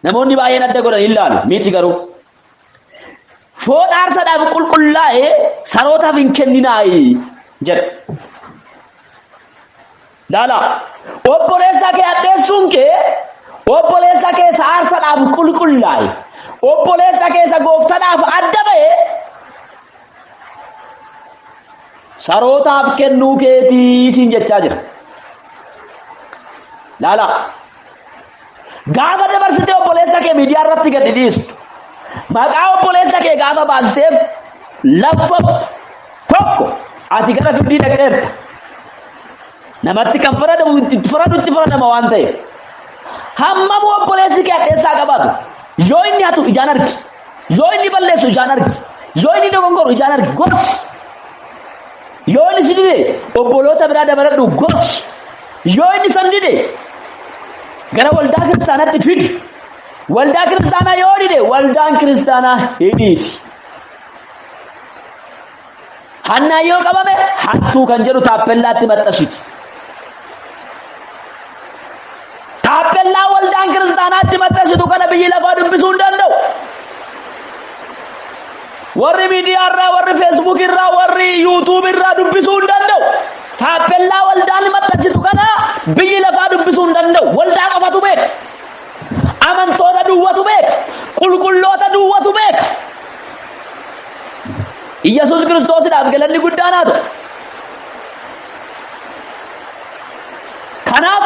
Namoonni baay'een adda godhan ilaalu miti garuu. Foon aarsaadhaaf qulqullaa'ee sarootaaf hin kenninaayi jedha. Laala obboleessa kee addeessuun kee obboleessa keessa aarsaadhaaf qulqullaa'e obboleessa keessa gooftaadhaaf adda ba'e sarootaaf kennuu keetii siin jechaa jira. Laala gaafa dabarsitee obboleessa kee miidiyaa irratti gadi dhiistu maqaa obboleessa kee gaafa baasteef lafa tokko ati gara firdii dhaqxeerta. Namatti kan itti faradama waan ta'eef hammam obboleessi kee addeessaa qabaatu yoo inni hatu ijaan argi yoo inni balleessu ijaan argi yoo inni dogongoru ijaan argi gorsi yoo inni si dide obboloota biraa dabaladhu gorsi yoo inni san dide gara waldaa kiristaanaatti fidi waldaa kiristaanaa yoo dide waldaan kiristaanaa hidhiiti. Hannaa yoo qabame hattuu kan jedhu taappellaatti maxxasiti. Taappellaa waldaan kiristaanaatti maxxasitu kana biyyi lafaa dubbisuu hin danda'u. Warri miidiyaa irraa, warri feesbuuk irraa, warri yuutuub irraa dubbisuu hin danda'u. Taappellaa waldaan maxxasitu kana biyyi lafaa dubbisuu hin danda'u. Waldaa qofatu beeka. Amantoota duwwatu beeka. Qulqulloota duwwatu beeka. Iyyasuus Kiristoosidhaaf galanni guddaan haa ta'u. Kanaaf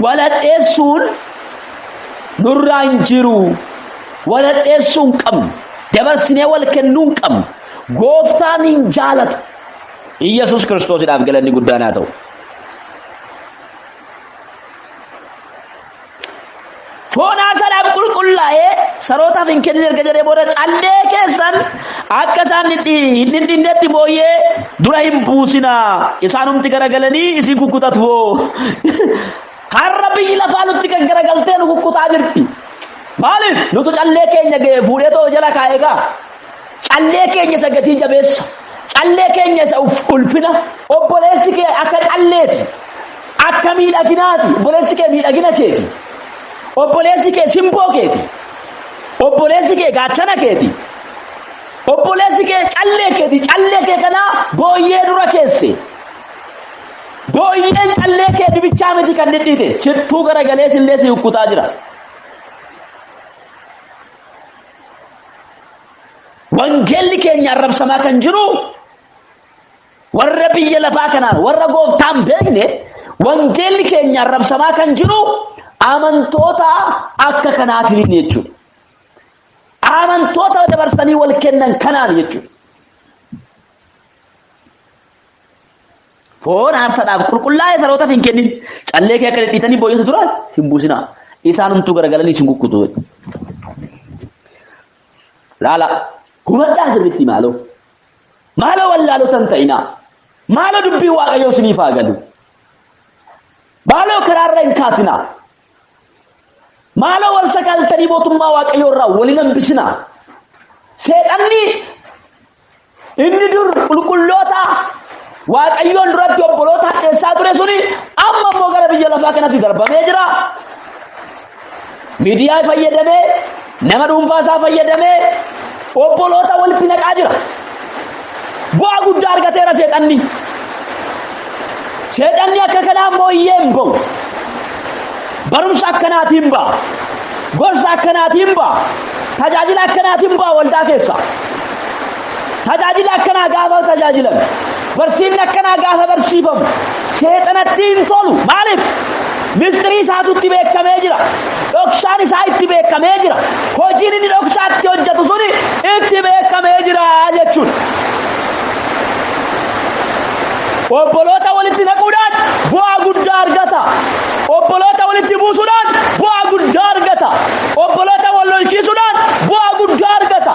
waladheessuun nurraa hin jiru. Waladheessuun qabnu dabarsinee wal kennuun qabnu gooftaan hin jaalatu. Iyyasuus Kiristoosidhaaf galanni guddaan haa ta'u. Foon aarsaadhaaf qulqullaa'ee sarootaaf hin kennin erga jedhee booda callee keessan akka isaan hin dhinnetti booyyee dura hin buusinaa isaanumti garagalanii isin kukkutatu hoo. Har'a biyyi lafaa nutti kan garagaltee nu kukkutaa jirti. Maaliif nutu callee keenya fuudhee too jala kaa'eegaa callee keenya isa gatii jabeessa callee keenya isa ulfina obboleessi kee akka calleeti akka miidhaginaati obboleessi kee miidhagina keeti. Obboleessi kee simboo keeti. Obboleessi kee gaachana keeti. Obboleessi kee callee keeti. Callee kee kana booyyee dura keesse. Booyyeen callee kee dibichaa miti kan dhidhiite. Sittuu garagalee sillee si kukkutaa jira. Wangeelli keenya arrabsamaa kan jiru warra biyya lafaa kanaan warra gooftaan beekne wangeelli keenya arrabsamaa kan jiru amantoota akka kanaatiin jechuudha. Amantoota dabarsanii wal kennan kanaan jechuudha. Foon aarsaadhaaf qulqullaa'ee sarootaaf hin kennin callee kee akka dhidhiitanii booyyessa duraan hin buusinaa. Isaanumtuu garagalanii isin kukkutu. Laala hubadhaa sirriitti maaloo wallaalotan ta'inaa maaloo dubbii waaqayyoo isiniif haa galu maaloo karaarra hin kaatinaa. Maaloo wal sakaltanii mootummaa waaqayyoo irraa waliin hambisinaa. Seexanni inni dur qulqulloota waaqayyoon duratti obboloota hadheessaa ture suni amma immoo gara biyya lafaa kanatti darbamee jira. Miidiyaa fayyadamee nama dhuunfaasaa fayyadamee obboloota walitti naqaa jira. Bu'aa guddaa argateera seexanni. Seexanni akka kanaa immoo iyyeen ba'u. Barumsa akkanaatiin ba'a. Gorsa akkanaatiin ba'a. Tajaajila akkanaatiin ba'a waldaa keessa. tajaajila akkanaa gaafa tajaajilan barsiifni akkanaa gaafa barsiifamu seexanatti hin tolu. Maaliif? mistirii isaatu itti beekamee jira, dhoksaan isaa itti beekamee jira, hojiin inni dhoksaatti hojjetu suni itti beekamee jira jechuudha. obboloota walitti naquudhaan bu'aa guddaa argata. obboloota walitti buusuudhaan bu'aa guddaa argata. obboloota wal lolchiisuudhaan bu'aa guddaa argata.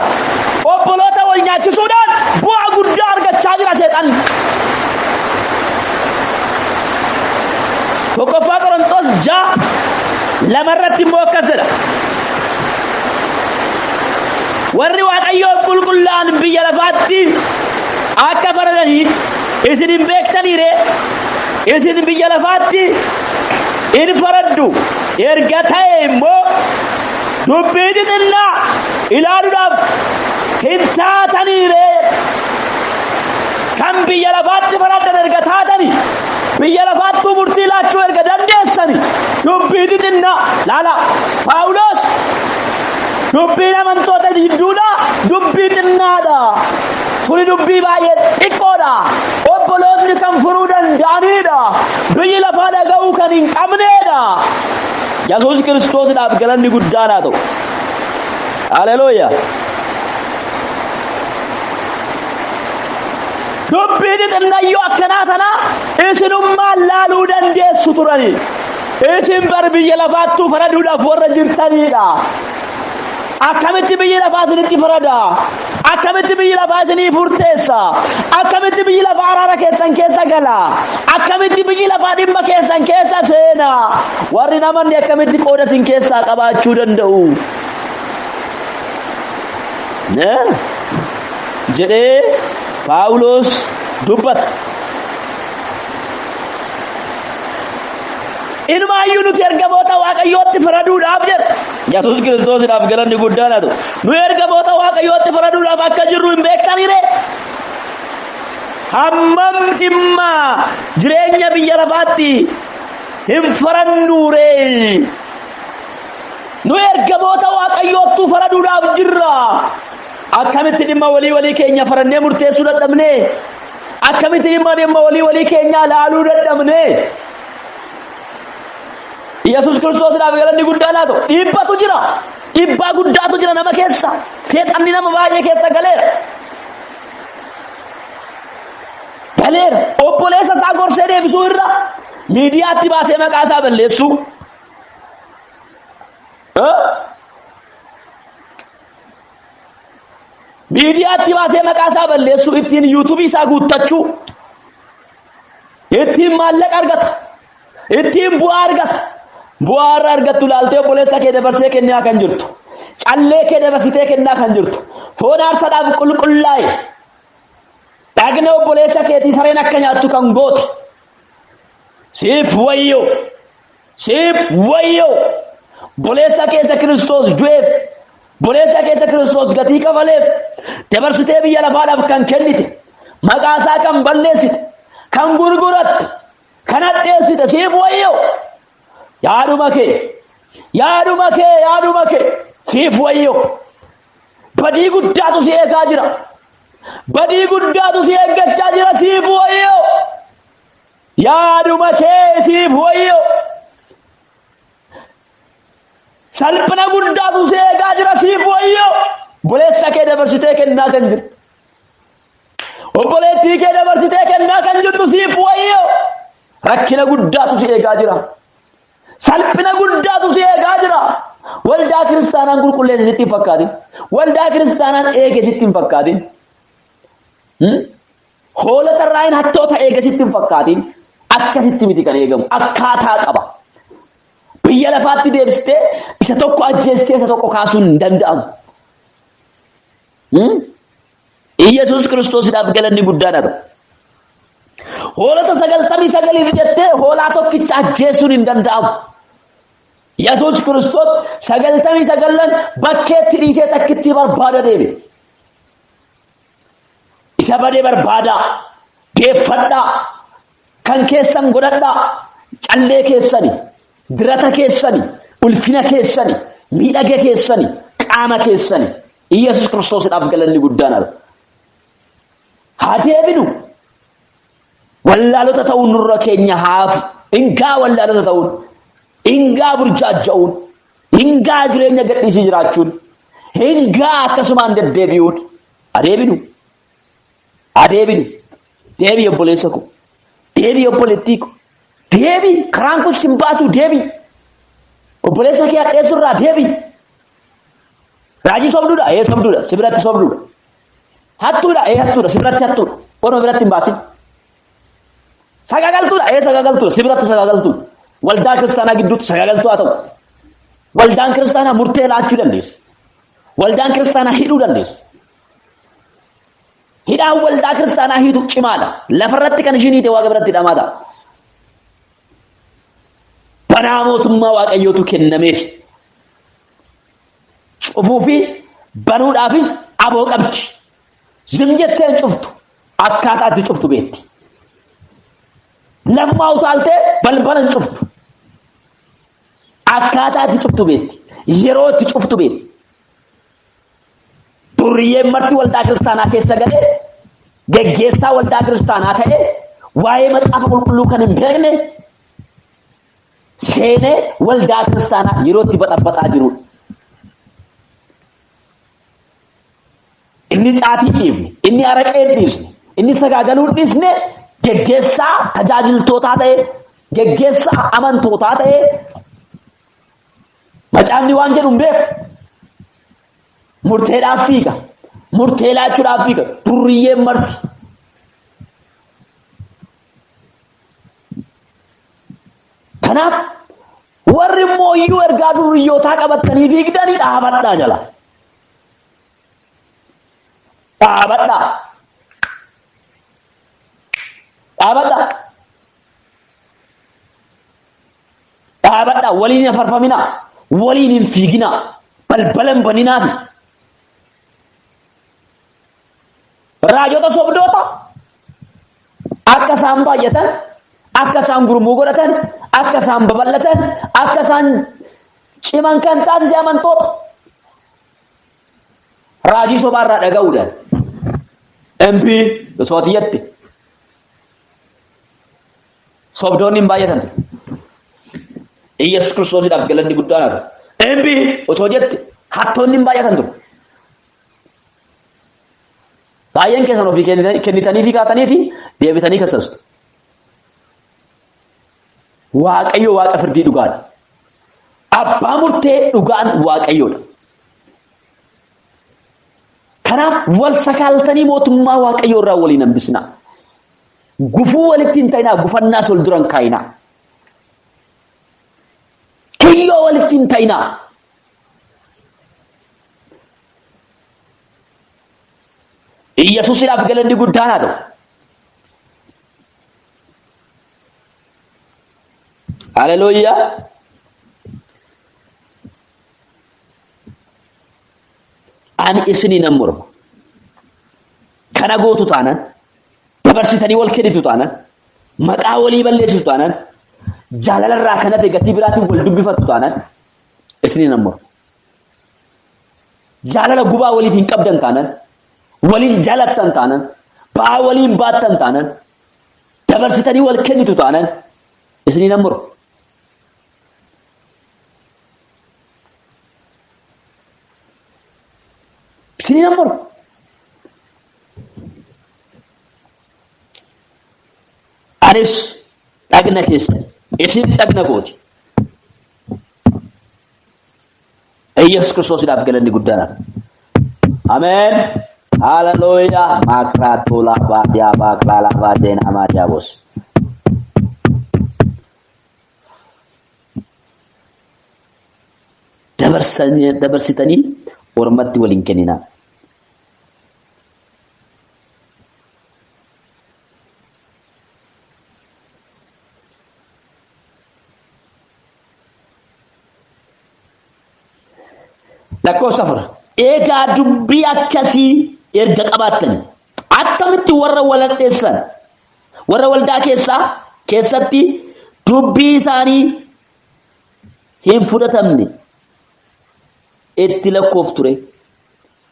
obboloota wal nyaachisuudhaan bu'aa guddaa argachaa jira seexanni. tokkoffaa Qorontos 6:2 immoo akkas jedha. warri Waaqayyoo qulqullaan biyya lafaatti akka faradanii isin hin beektaniire. isin biyya lafaatti in faraddu erga ta'e immoo dubbii xixinnaa ilaaluudhaaf hin taataniire. kan biyya lafaatti faraddan erga taatanii biyya lafaattuu murtii laachuu erga dandeessanii dubbii xixinnaa laala. Paawulos dubbiin amantoota gidduudha dubbii xinnaadha. tuni dubbii baay'ee xiqqoodha. obboloonni kan furuu danda'anidha. biyyi lafaa dhaga'uu kan hin qabnedha. Yesuus Kiristoosiidhaaf galanni guddaan haa ta'u. Haleluuyaa. dubbii xixinnayyoo akkanaa tana isinummaan laaluu dandeessu turani. isin bar biyya lafaattuu faraduudhaaf warra jirtanidha. akkamitti biyyi lafaa isinitti farada? akkamitti biyyi lafaa isinii furteessa? akkamitti biyyi lafaa araara keessan keessa gala? akkamitti biyyi lafaa dhimma keessan keessa seena? warri namanni akkamitti qooda isin keessaa qabaachuu danda'u? jedhee Paawulos dubbata. Ilmaayyuu nuti ergamoota Waaqayyootti faraduudhaaf jedha. Yesuus Kiristoosiidhaaf galanni guddaan haa ta'u. Nu ergamoota Waaqayyootti faraduudhaaf akka jirru hin beektaniire. hammam dhimma jireenya biyya lafaatti hin farannuure. nu ergamoota Waaqayyoottu faraduudhaaf jirra. akkamitti dhimma walii keenya farannee murteessuu dadhabne? akkamitti dhimma walii keenya laaluu dadhabne? Yesuus Kiristoosiidhaaf galanni guddaan haa ta'u. dhiibbatu jira. dhiibbaa guddaatu jira nama keessa. seexanni nama baay'ee keessa galeera. obboleessa isaa gorsee deebisuu irra miidiyaatti baasee maqaa isaa balleessu. miidiyaatti baasee maqaa isaa balleessu, ittiin yuutuubii isaa guuttachuu, ittiin maallaqa argata, ittiin bu'aa argata. bu'aa irraa argattu laaltee obboleessa kee dabarsee kennaa kan jirtu, callee kee dabarsitee kennaa kan jirtu, foon aarsaadhaaf qulqullaa'e dhagna obboleessa keetii sareen akka nyaattu kan goote. siif wayyoo obboleessa keessa Kiristoos du'eef, obboleessa keessa Kiristoos gatii kafaleef dabarsitee biyya lafaadhaaf kan kennite, maqaa isaa kan balleessite, kan gurguratte, kan hadheessite. siif wayyoo. yaaduma kee siif wayyoo. badii guddaatu si eegaa jira. badii guddaatu si eeggachaa jira. siif wayyoo. yaaduma kee siif wayyoo. salphina guddaatu si eegaa jira. siif wayyoo. obboleessa kee dabarsitee kennaa kan jirtu, obboleettii kee dabarsitee kennaa kan jirtu siif wayyoo. rakkina guddaatu si eegaa jira. salphina guddaatu si eegaa jira. waldaa kiristaanaan qulqulleesse sitti hin fakkaatin. waldaa kiristaanaan eege sitti hin fakkaatin. hoolota irraa hattoota eege sitti hin fakkaatin. akkasitti miti kan eegamu. akkaataa qaba. biyya lafaatti deebistee isa tokko ajjeestee isa tokko kaasuun hin danda'amu. Yesuus Kiristoosiidhaaf galanni guddaan haa ta'u. hoolota 99 jettee hoolaa tokkicha ajjeesuun hin danda'amu. Yesuus Kiristoos 99 bakkeetti dhiisee takkitti barbaada deeme. isa badee barbaada. deeffadhaa. kan keessan godhadhaa. callee keessani, dirata keessani, ulfina keessani, miidhaga keessani, qaama keessani. Yesuus Kiristoosiidhaaf galanni guddaan haa ta'u. Adeebinu wallaalota ta'uun nurra keenya haafu ingaa wallaalota ta'uun ingaa burjaaja'uun ingaa jireenya gadhiisii jiraachuun ingaa akkasumaan deddeebi'uun adeebinu deebii obboleessa ko deebii obboleettii ko deebii karaan kun sin baasu deebii obboleessa kee hadheessurraa deebii raajii sobduudha sobduudha sibiratti sobduudha hattuudha hattuudha sibiratti hattuudha orma biratti hin baasin sagagaltuudha sagagaltuudha sibiratti sagagaltuudha waldaa kiristaanaa gidduutti sagagaltuu haa ta'u waldaan kiristaanaa murtee laachuu dandeessu waldaan kiristaanaa hidhuu dandeessu hidhaan waldaa kiristaanaa hiitu cimaadha lafarratti kan ishiin hiite waaqa biratti hidhamaadha banaa mootummaa waaqayyootu kennameef cufuu fi banuudhaafis aboo qabdi zim jetteen cuftu akkaataatti cuftu beetti lammaa utaaltee balbalan cuftu akkaataatti cuftu beetti yeroo itti cuftu beetti durriyyeen marti waldaa kiristaanaa keessa galee geggeessaa waldaa kiristaanaa ta'e waa'ee macaafa qulqulluu kan hin beekne seenee waldaa kiristaanaa yeroo itti baxabbaxaa jirudha. Inni caatii dhiifne, inni araqee dhiisne, inni sagaagaluu dhiisne geggeessaa tajaajiltootaa ta'e, geggeessaa amantootaa ta'e macaafni waan jedhu hin beeku. Murteedhaaf fiiga, murtee laachuudhaaf fiiga, durriyyeen marti. Kanaaf warri immoo iyyuu ergaa durriyyootaa qabatanii fiigdanii dhaabadhaa jala. Dhaabadhaa waliin hin farfaminaa, waliin hin fiiginaa, balbalan baninaafi. Raajota sobdoota akka isaan baay'atan, akka isaan gurmuu godhatan, akka isaan babal'atan, akka isaan ciman kan taasise amantoota. Raajii sobaarraa dhaga'uudhaan MP sootiyyatti sobdoonni hin baay'atan. Iyyesuus Kiristoosiidhaaf galanni guddaan haa ta'u. MP osoo jette hattoonni hin baay'atan ture. Baay'een keessan ofii kennitanii fi kaataniiti deebitanii kassastu. Waaqayyo waaqa firdii dhugaadha. Abbaa murtee dhugaan waaqayyoodha. Kanaaf wal sakaaltanii mootummaa waaqayyoo irraa waliin hambisnaa. Gufuu walitti hin ta'inaa, gufannaas wal duran kaayinaa. Kiyyoo walitti hin ta'inaa. Iyyesuusiidhaaf galanni guddaan haa ta'u. Haleluuyaa. Ani isinii nan morma. Kana gootu taanaan, dabarsitanii wal kennitu taanaan, maqaa walii balleessitu taanaan, jaalalarraa kan hafe gatii biraatiin wal dubbifattu taanaan isinii nan morma. Jaalala gubaa waliif hin qabdan taanaan, waliin jaalattan taanaan, ba'aa waliin baattan taanaan, dabarsitanii wal kennitu taanaan isinii nan morma. Isinii nan morma. Anis dhagna keessan, isin dhagna kooti. Iyyesuus Kiristoosiidhaaf galanni guddaadha. Ameen. Haleluuyaa. Makraatulaa baadiyyaa baaqlaalaa baadeenaa maadiyaabos. Dabarsitanii ormatti waliin kenninaa. Lakkoofsa afur. Egaa dubbii akkasii erga qabaattan akkamitti warra walaqxeessan warra waldaa keessatti dubbii isaanii hin fudhatamne itti lakkoofture.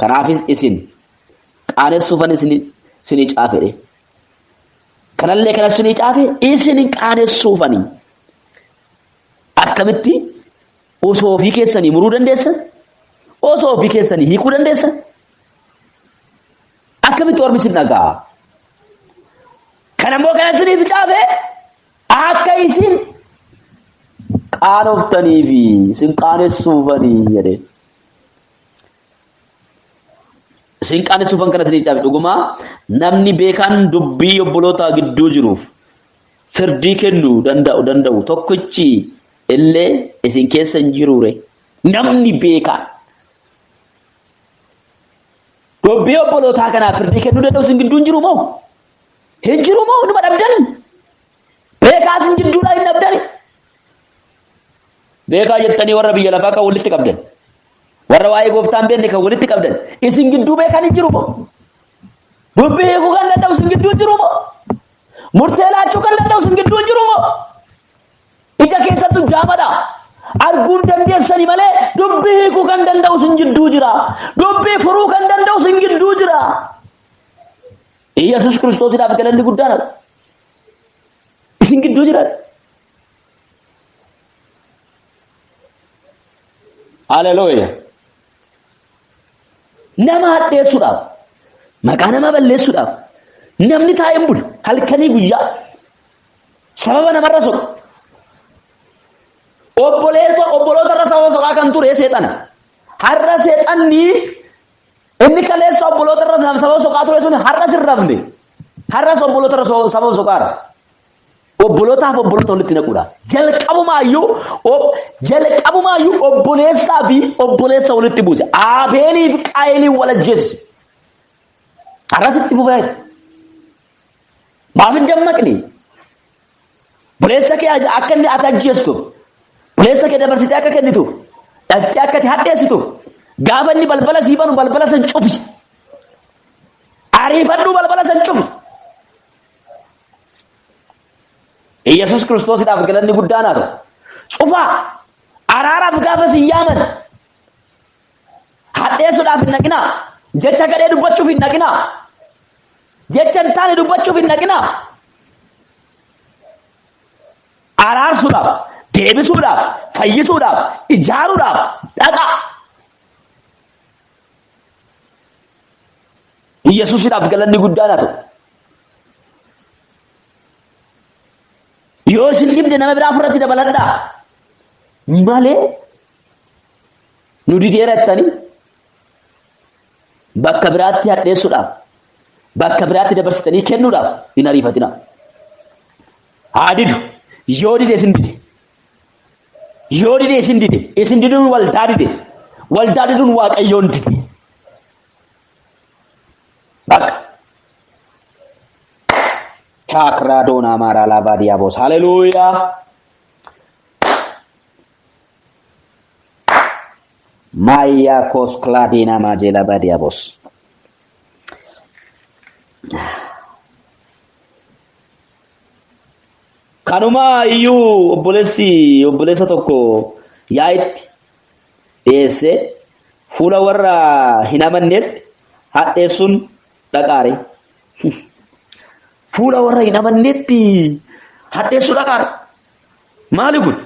Kanaafis isin qaanessuufan sinii caafee kanallee kana sinii caafee isin qaanessuufanii akkamitti osoo ofii keessanii muruu dandeessan osoo ofii keessanii hiikuu dandeessan akkamitti ormi sin dhagaa kanammoo kana siniif caafee akka isin qaanoftanii fi isin qaanessuufanii jedhee isin qaanessuufan kana siniif caafe dhugumaa namni beekaan dubbii obboloota gidduu jiruuf firdii kennuu danda'u tokkichi illee isin keessa hin jiruure namni beekaan dubbii obbolootaa kanaaf firdii kennuu danda'u isin gidduu hin jiru moo hin jiru moo numa dhabdan beekaa isin gidduudhaa hin dhabdan beekaa jettanii warra biyya lafaa kan walitti qabdan warra waa'ee gooftaan beekne kan walitti qabdan isin gidduu beekan hin jiru moo dubbii hiikuu kan danda'u isin gidduu hin jiru moo murtee laachuu kan danda'u isin gidduu hin jiru moo ija keessattu jaamadha arguun dandeessani malee dubbii hiikuu kan danda'u isin gidduu jira dubbii furuu kan danda'u isin gidduu jira Yesus Kiristoosiidhaaf galanni guddaadha isin gidduu jira Haleluuyaa nama hadheessuudhaaf maqaa nama balleessuudhaaf namni taa'een bulu halkanii guyyaa sababa namarra soqa obboloota irra sababa soqaa kan ture seexana har'a seexanni inni kaleessa obboloota irra sababa soqaa ture sun har'a sirrafne har'as obboloota irra sababa soqaara obbolootaaf obboloota walitti naquudha jalqabumaayyuu obboleessaa fi obboleessa walitti buuse Abeelii fi Qaayiniin wal ajjeesse har'asitti bubee maaf hin dammaqni obboleessa kee akka inni ati ajjeestuuf obboleessa kee dabarsitee akka kennituuf dhattee akka ati hadheessituuf gaafa inni balbala sii banu balbala san cufi ariifadhu balbala san cufi Yesus Kiristoosiidhaaf galanni guddaan haa ta'u cufaa araaraaf gaafa si yaaman hadheessuudhaaf hin naqinaa jecha gadhee dubbachuuf hin naqinaa jecha hin taane dubbachuuf hin naqinaa araarsuudhaaf deebisuudhaaf fayyisuudhaaf ijaaruudhaaf dhaqa Yesuusiidhaaf galanni guddaan haa ta'u yoo isin dhibde nama biraa furratti dabaladhaa malee nu dideera jettanii bakka biraatti hadheessuudhaaf bakka biraatti dabarsitanii kennuudhaaf hin ariifatinaa haa didu yoo dide isin dide yoo dide isin diduun waldaa diduun waaqayyoon dide bakka Chakradona mara lava diabos. Hallelujah. Maya koskladina majela badiabos. Kanuma iyyuu obboleessa tokko yaa'itti dhiyeesse fuula warra hin amanneetti hadheessuun dhaqaare. Fuula warra hin amanneetti hadheessuu dhaqaare. Maali kun?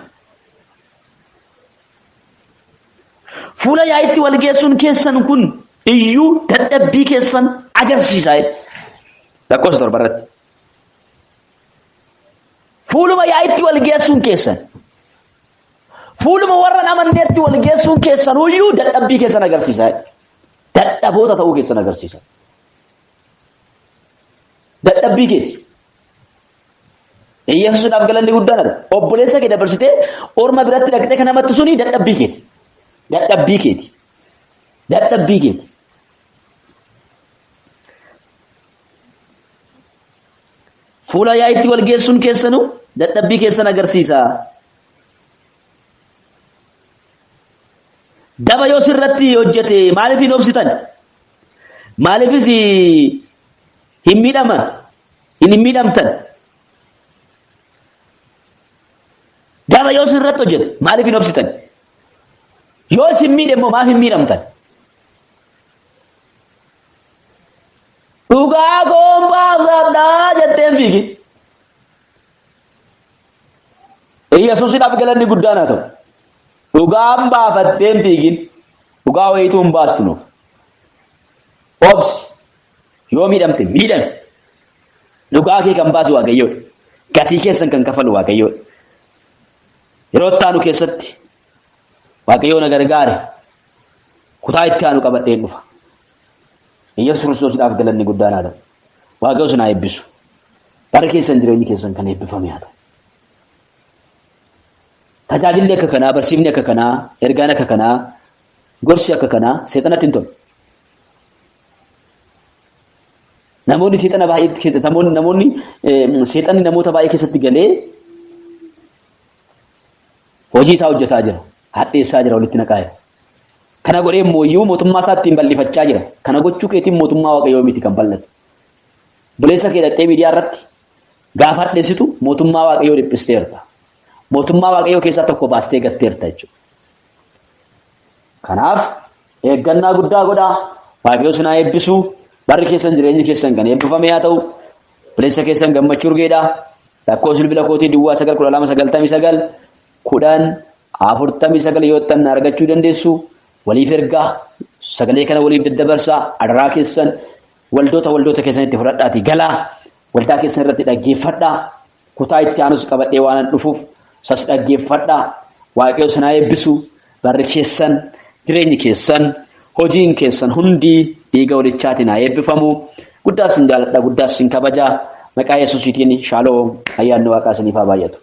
Fuula yaa'itti wal geessuun keessan kun iyyuu dadhabbii keessan agarsiisa. Lakkoofsa torbarratti. Fuuluma yaa'itti wal geessuun keessan. Fuuluma warra hin amanneetti wal geessuun keessan iyyuu dadhabbii keessan agarsiisa. Dadhaboota ta'uu keessan agarsiisa. Dadhabbii keeti. Yesuusiidhaaf galanni guddaan dha. Obboleessa kee dabarsitee orma biratti dhaqxee kan namatti suni dadhabbii keeti. Dadhabbii keeti. Dadhabbii keeti. Fuula yaa'itti wal geessuun keessanuu dadhabbii keessan agarsiisa. Daba yoo sirratti hojjete maaliif hin obsitan? Maaliifis hin miidhaman? Hin miidhamtan? Daba yoo sirratti hojjete maaliif hin obsitan? Yoo isin miidhe immoo maaf hin miidhamtan? dhugaa goombaafadhaa jetteen fiigi. Yesuusidhaaf galanni guddaan haa ta'u. Dhugaan baafatteen fiigin dhugaa wayituu hin baastu nuuf. Obsi yoo miidhamte miidhame dhugaa kee kan baasu Waaqayyoodha. Gatii keessan kan kafalu Waaqayyoodha. Yeroo itti aanu keessatti Waaqayyoo na gargaare kutaa itti aanu qabadheen dhufa. Yesuus Kiristoosiidhaaf galanni guddaan haa ta'u. Waaqayyo isin haa eebbisu. Bara keessan jireenyi keessan kan eebbifame haa ta'u. Tajaajilli akka kanaa, barsiifni akka kanaa, ergaan akka kanaa, gorsi akka kanaa seexanatti hin tolu. Namoonni seexana baay'ee namoonni seexanni namoota baay'ee keessatti galee hojii isaa hojjetaa jira. Hadheessaa jira, walitti naqaa jira. Kana godhee immoo mootummaa isaa ittiin bal'ifachaa jira. Kana gochuu keetiin mootummaa Waaqayyoo miti kan bal'atu. Buleessa kee dhaqxee miidiyaa irratti gaafa hadheessitu mootummaa Waaqayyoo dhiphisteerta. Mootummaa Waaqayyoo keessaa tokko baastee gatteerta jechuudha. Kanaaf eeggannaa guddaa godhaa. Waaqayyoo isin haa eebbisu. Barri keessan jireenyi keessan kan eebbifame haa ta'u. Buleessa keessan gammachuu urgeedha. Lakkoofsa bilbila kootii Duwwaa 91299 1049 yoo ta'an argachuu dandeessu. Waliif ergaa sagalee kana waliif daddabarsaa. Adaraa keessan waldoota keessan itti fudhadhaatii galaa. Waldaa keessan irratti dhaggeeffadhaa. Kutaa itti aanus qabadhee waan dhufuuf sas dhaggeeffadhaa. Waaqayyo isin haa eebbisu. Barri keessan, jireenyi keessan, hojiin keessan hundi dhiiga walichaatiin haa eebbifamu. Guddaas hin jaalladha, guddaas hin kabajaa. Maqaa Yesuusiitiin shaaloom ayyaanni Waaqaa isiniif haa baay'atu.